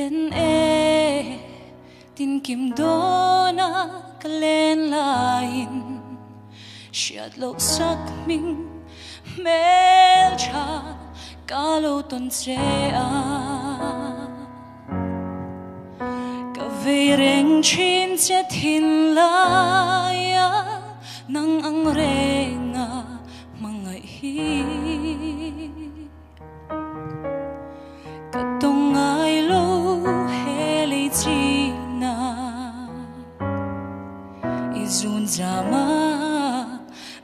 len e tin kim do na kalen lain siat lo sak ming mel cha kalo ton che a ka ve reng chin che thin la ya nang ang renga mga hi katong ai lo heli china izun zama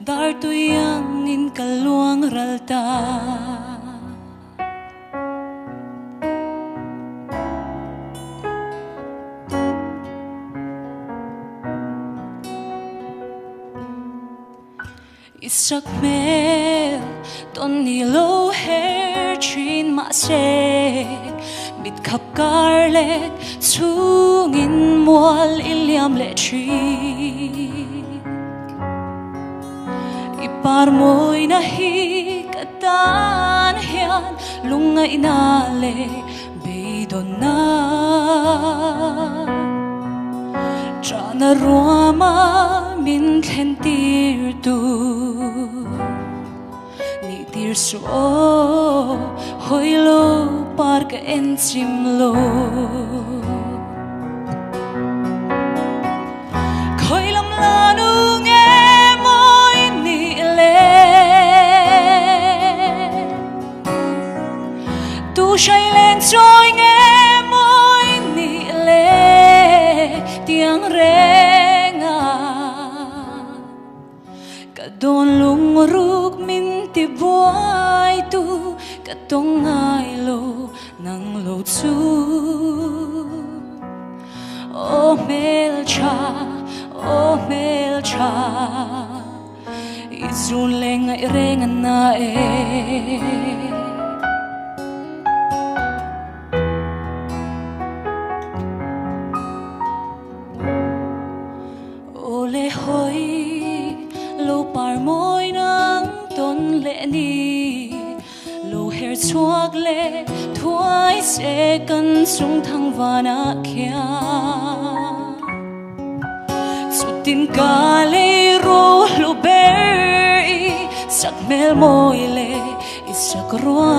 dar tuyang in kaluang ralta isak mel ton nilo hair chin ma se bit khap garlet sungin mual iliam le chi ipar moy na hi katan hian lungay nale beidon na chana ruama min thentir tu ni tir so hoilo par ka enchim lo khoilam lanu ngem moy ni le tu shai len choi ngem moy ni le tiang renga kadon lung ruk min ti buai tu katong ai lo nang lo chu oh mel cha izun lenga renga na e ole hoi lo par moi nang ton le ni lo her chuak le thuai se kan sung thang vana kya sutin ka le ro lo ber sak mel moi le isak roa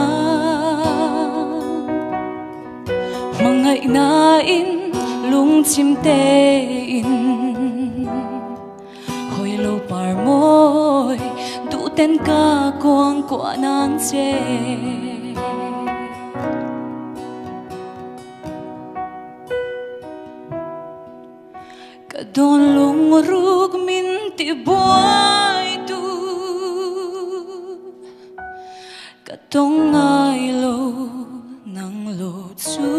mangai na in lung chim te in lo par moi du ten ka quang kwa nang che ka don lung ruk min ti boy tu ka tong ai lo nang lo chu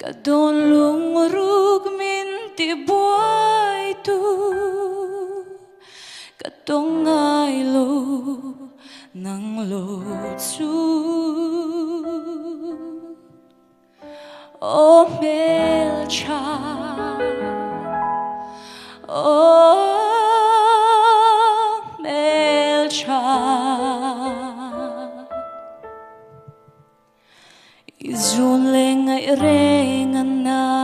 kadon lung ruk min ti buai tu katong ai lo nang lo chu oh mel cha oh mel cha izun lenga renga na